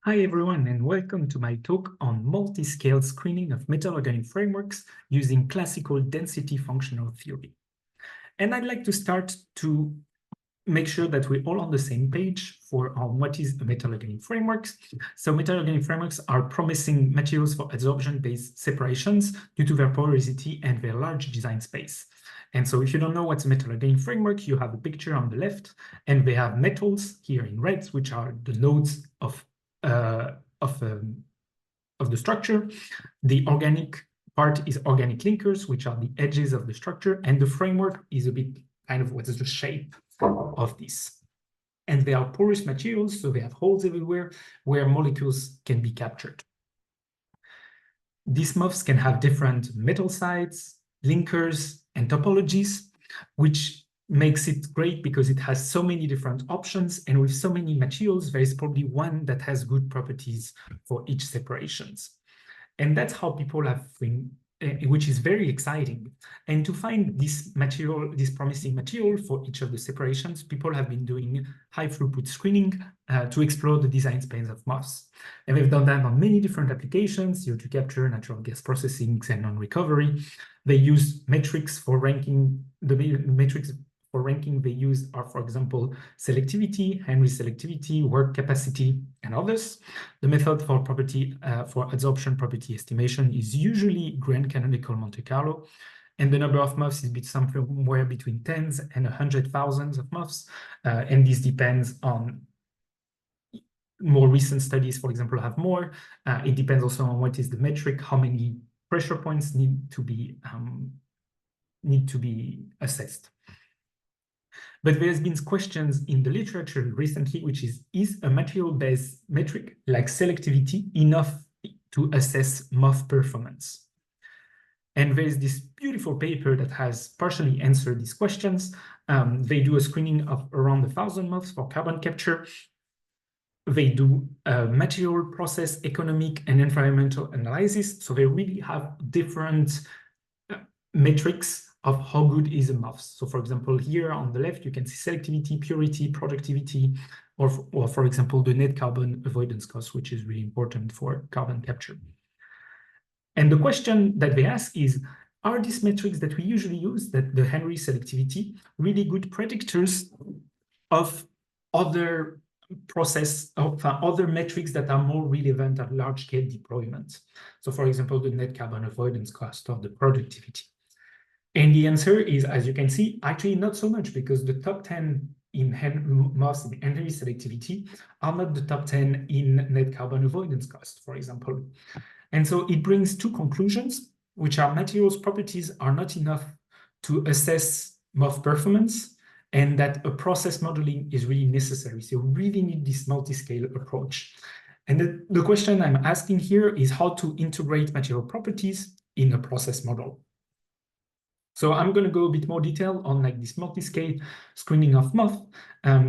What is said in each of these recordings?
Hi everyone, and welcome to my talk on multi-scale screening of metal-organic frameworks using classical density functional theory. And I'd like to start to make sure that we're all on the same page for what is a metal-organic frameworks. So metal-organic frameworks are promising materials for adsorption-based separations due to their porosity and their large design space. And so if you don't know what's a metal-organic framework, you have a picture on the left, and they have metals here in red, which are the nodes of the structure. The organic part is organic linkers, which are the edges of the structure, and the framework is a bit kind of what is the shape of this. And they are porous materials, so they have holes everywhere where molecules can be captured. These MOFs can have different metal sites, linkers, and topologies, which makes it great because it has so many different options, and with so many materials, there is probably one that has good properties for each separations. And that's how people have which is very exciting. And to find this material, this promising material for each of the separations, people have been doing high throughput screening to explore the design space of MOFs. And they've done that on many different applications, CO2 capture, natural gas processing, xenon recovery. They use metrics for ranking. The metrics for ranking they use are, for example, selectivity, Henry selectivity, work capacity, and others. The method for adsorption property estimation is usually grand canonical Monte Carlo, and the number of MOFs is somewhere between tens and 100,000 of MOFs, and this depends on more recent studies, for example, have more. It depends also on what is the metric, how many pressure points need to be assessed. But there's been questions in the literature recently, which is a material-based metric like selectivity enough to assess MOF performance? And there's this beautiful paper that has partially answered these questions. They do a screening of around 1,000 MOFs for carbon capture. They do material, process, economic, and environmental analysis. So they really have different metrics of how good is a MOF. So for example, here on the left, you can see selectivity, purity, productivity, or for example, the net carbon avoidance cost, which is really important for carbon capture. And the question that they ask is, are these metrics that we usually use, that the Henry selectivity, really good predictors of other other metrics that are more relevant at large-scale deployment? So for example, the net carbon avoidance cost or the productivity. And the answer is, as you can see, actually not so much, because the top 10 in MOFs in Henry selectivity are not the top 10 in net carbon avoidance cost, for example. And so it brings two conclusions, which are materials properties are not enough to assess MOF performance, and that a process modeling is really necessary. So you really need this multi-scale approach. And the question I'm asking here is how to integrate material properties in a process model. So I'm going to go a bit more detail on like this multi-scale screening of MOF.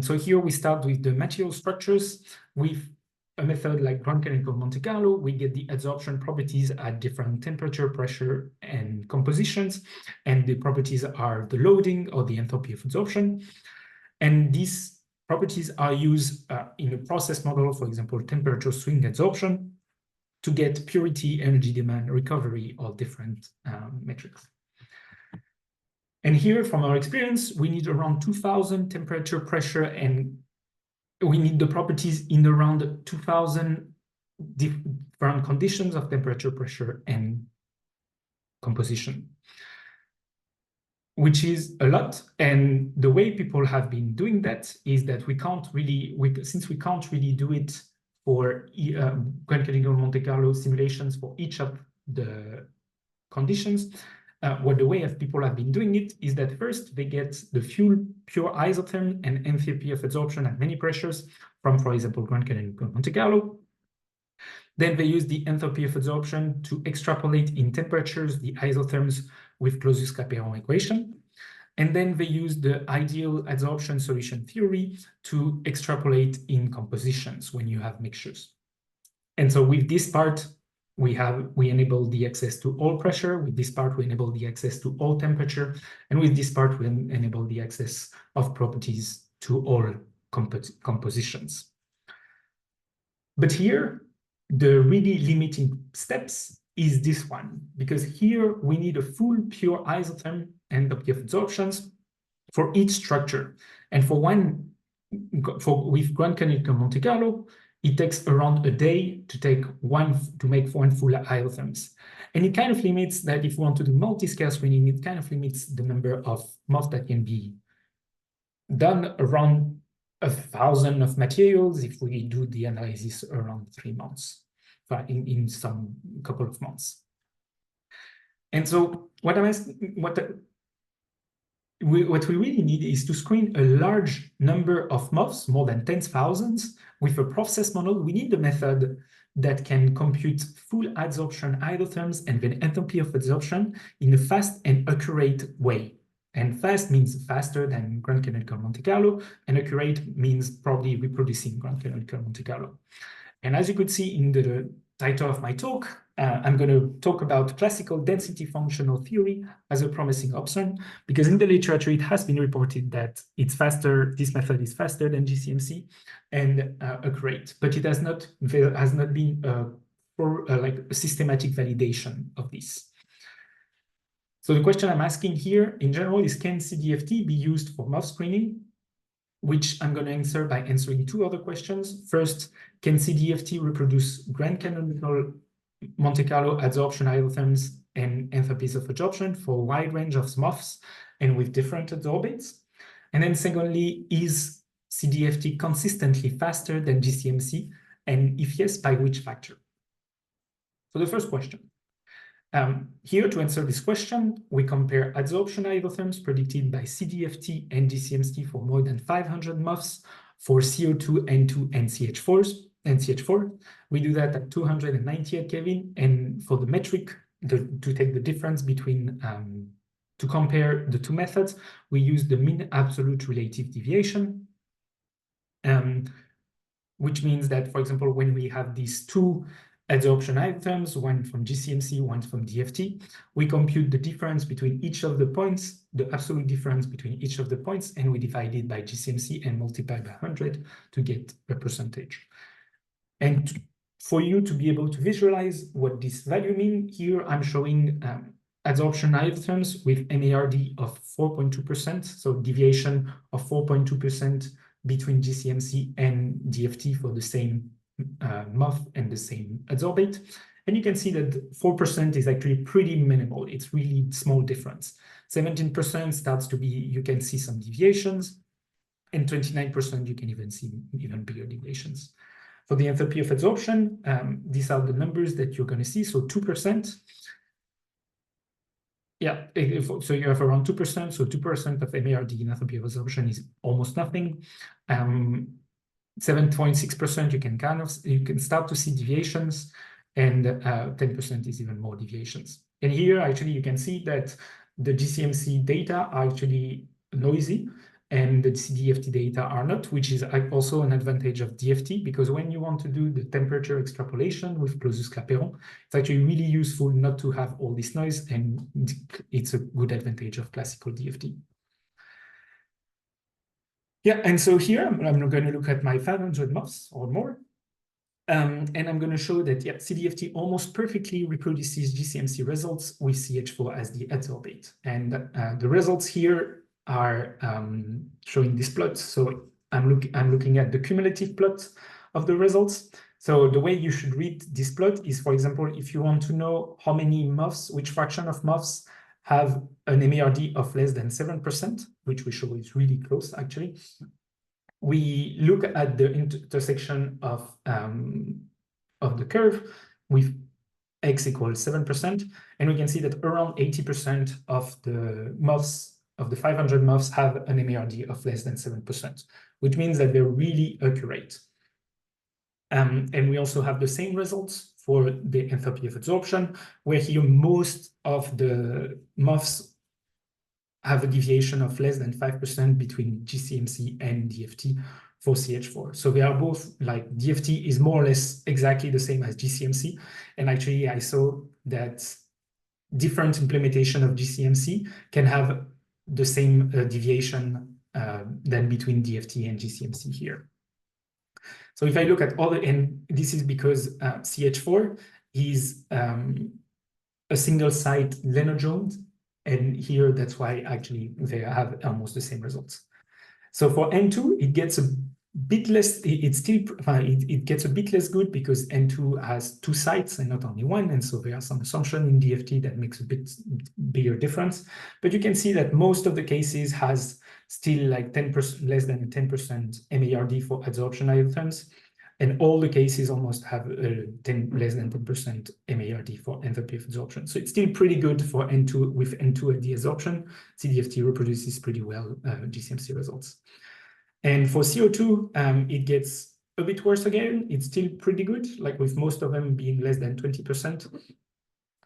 So here we start with the material structures. With a method like grand canonical Monte Carlo, we get the adsorption properties at different temperature, pressure, and compositions. And the properties are the loading or the enthalpy of adsorption. And these properties are used in a process model, for example, temperature swing adsorption, to get purity, energy demand, recovery, or different metrics. And here, from our experience, we need around 2,000 temperature, pressure, and we need the properties in around 2,000 different conditions of temperature, pressure, and composition, which is a lot. And the way people have been doing that is that since we can't really do it for grand canonical Monte Carlo simulations for each of the conditions, the way people have been doing it is that first they get the fuel pure isotherm and enthalpy of adsorption at many pressures from, for example, grand canonical Monte Carlo. Then they use the enthalpy of adsorption to extrapolate in temperatures the isotherms with Clausius-Clapeyron equation. And then they use the ideal adsorption solution theory to extrapolate in compositions when you have mixtures. And so with this part, we enable the access to all pressure. With this part, we enable the access to all temperature. And with this part, we enable the access of properties to all compositions. But here, the really limiting steps is this one, because here we need a full pure isotherm enthalpy of adsorptions for each structure. And with grand canonical Monte Carlo, it takes around a day to make one full isotherms. And it kind of limits that if we want to do multi-scale screening, it kind of limits the number of MOFs that can be done around 1,000 of materials if we do the analysis around 3 months, in some couple of months. And so what we really need is to screen a large number of MOFs, more than 10,000, with a process model. We need a method that can compute full adsorption isotherms and then enthalpy of adsorption in a fast and accurate way. And fast means faster than grand canonical Monte Carlo, and accurate means probably reproducing grand canonical Monte Carlo. And as you could see in the title of my talk, I'm going to talk about classical density functional theory as a promising option, because in the literature it has been reported that it's faster, this method is faster than GCMC and accurate, but it has not been like a systematic validation of this. So the question I'm asking here in general is, can CDFT be used for MOF screening? Which I'm going to answer by answering 2 other questions. First, can CDFT reproduce grand canonical Monte Carlo adsorption isotherms and enthalpies of adsorption for a wide range of MOFs and with different adsorbates? And then secondly, is CDFT consistently faster than GCMC? And if yes, by which factor? So the first question. Here, to answer this question, we compare adsorption isotherms predicted by CDFT and GCMC for more than 500 MOFs for CO2, N2, and CH4. We do that at 298 Kelvin, and for the metric, to take the difference between, to compare the 2 methods, we use the mean absolute relative deviation, which means that, for example, when we have these 2 adsorption isotherms, one from GCMC, one from DFT, we compute the difference between each of the points, the absolute difference between each of the points, and we divide it by GCMC and multiply by 100 to get a percentage. And for you to be able to visualize what this value means, here I'm showing adsorption isotherms with MARD of 4.2%, so deviation of 4.2% between GCMC and DFT for the same MOF and the same adsorbate. And you can see that 4% is actually pretty minimal. It's really small difference. 17% starts to be, you can see some deviations, and 29% you can even see even bigger deviations. For the enthalpy of adsorption, these are the numbers that you're going to see. So 2%. Yeah, so you have around 2%. So 2% of MARD in enthalpy of adsorption is almost nothing. 7.6% you can start to see deviations, and 10% is even more deviations. And here actually you can see that the GCMC data are actually noisy and the CDFT data are not, which is also an advantage of DFT, because when you want to do the temperature extrapolation with Clausius-Clapeyron, it's actually really useful not to have all this noise, and it's a good advantage of classical DFT. Yeah, and so here I'm going to look at my 500 MOFs or more, and I'm going to show that CDFT almost perfectly reproduces GCMC results with CH4 as the adsorbate. And the results here are showing this plot. So I'm looking at the cumulative plot of the results. So the way you should read this plot is, for example, if you want to know how many MOFs, which fraction of MOFs have an MARD of less than 7%, which we show is really close, actually. We look at the intersection of the curve with x equals 7%, and we can see that around 80% of the MOFs, of the 500 MOFs, have an MARD of less than 7%, which means that they're really accurate. And we also have the same results for the enthalpy of adsorption, where here most of the MOFs have a deviation of less than 5% between GCMC and DFT for CH4. So they are both, like, DFT is more or less exactly the same as GCMC. And actually I saw that different implementation of GCMC can have the same deviation than between DFT and GCMC here. So if I look at other, and this is because CH4 is a single site lenojoint, and here that's why actually they have almost the same results. So for N2, it gets a bit less, it gets a bit less good because N2 has 2 sites and not only one, and so there are some assumptions in DFT that makes a bit bigger difference. But you can see that most of the cases has still like 10%, less than 10% MARD for adsorption isotherms, and all the cases almost have less than 10% MARD for enthalpy of adsorption. So it's still pretty good for N2 with N2 at the adsorption. CDFT reproduces pretty well GCMC results. And for CO2, it gets a bit worse again. It's still pretty good, like with most of them being less than 20%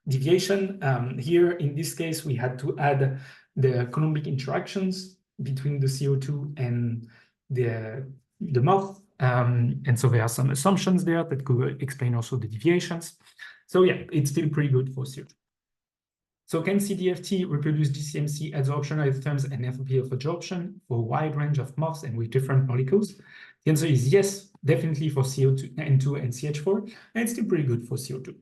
deviation. Here, in this case, we had to add the Coulombic interactions between the CO2 and the MOF. And so there are some assumptions there that could explain also the deviations. So yeah, it's still pretty good for CO2. So can CDFT reproduce GCMC adsorption isotherms and enthalpy of adsorption for a wide range of MOFs and with different molecules? The answer is yes, definitely for CO2, N2 and CH4, and it's still pretty good for CO2.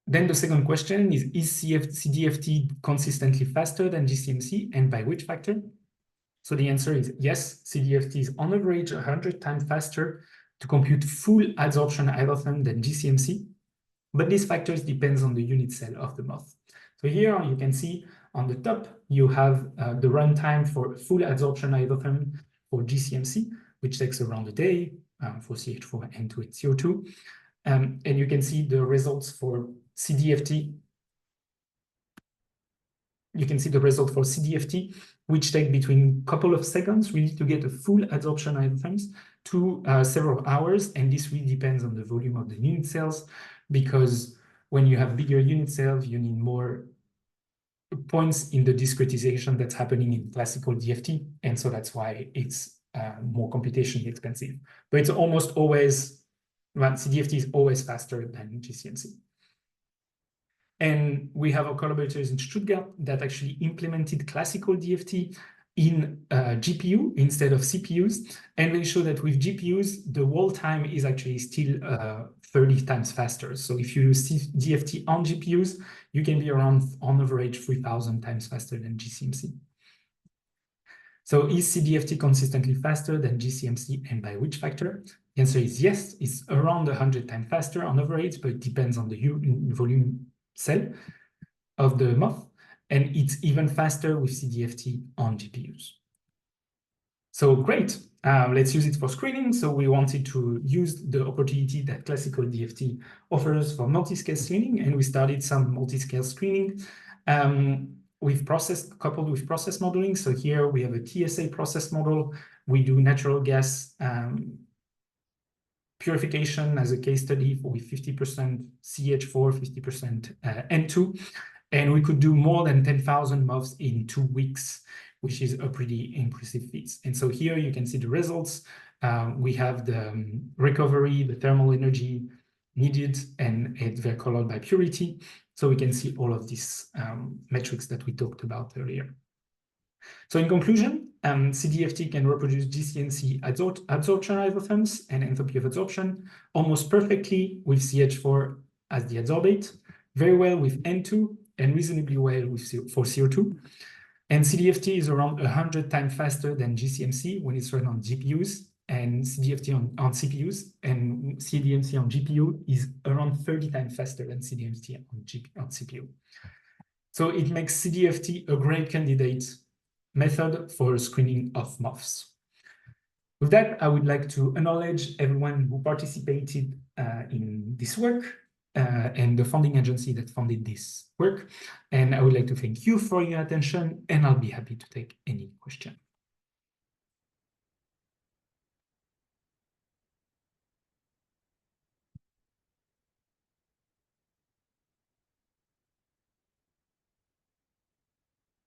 Then the second question is CDFT consistently faster than GCMC, and by which factor? So the answer is yes, CDFT is on average 100 times faster to compute full adsorption isotherm than GCMC, but these factors depends on the unit cell of the MOF. So here you can see on the top, you have the runtime for full adsorption isotherm for GCMC, which takes around a day for CH4, N2, and CO2. And you can see the results for CDFT. You can see the result for CDFT, which take between a couple of seconds really to get a full adsorption isotherms to several hours. And this really depends on the volume of the unit cells, because when you have bigger unit cells, you need more points in the discretization that's happening in classical DFT. And so that's why it's more computationally expensive. But it's almost always, well, CDFT is always faster than GCMC. And we have our collaborators in Stuttgart that actually implemented classical DFT in GPU instead of CPUs. And they show that with GPUs, the wall time is actually still 30 times faster. So if you use DFT on GPUs, you can be around, on average, 3,000 times faster than GCMC. So is CDFT consistently faster than GCMC, and by which factor? The answer is yes, it's around 100 times faster on average, but it depends on the volume cell of the MOF, and it's even faster with CDFT on GPUs. So great, let's use it for screening. So we wanted to use the opportunity that classical DFT offers for multi-scale screening, and we started some multi-scale screening coupled with process modeling. So here we have a TSA process model. We do natural gas purification as a case study with 50% CH4, 50% N2, and we could do more than 10,000 MOFs in 2 weeks, which is a pretty impressive feat. And so here you can see the results. We have the recovery, the thermal energy needed, and they're colored by purity. So we can see all of these metrics that we talked about earlier. So in conclusion, CDFT can reproduce GCMC adsorption isotherms and enthalpy of adsorption almost perfectly with CH4 as the adsorbate, very well with N2, and reasonably well for CO2. And CDFT is around 100 times faster than GCMC when it's run on GPUs, and CDFT on CPUs, and CDMC on GPU is around 30 times faster than CDMC on CPU. So it makes CDFT a great candidate method for screening of MOFs. With that, I would like to acknowledge everyone who participated in this work and the funding agency that funded this work. And I would like to thank you for your attention, and I'll be happy to take any question.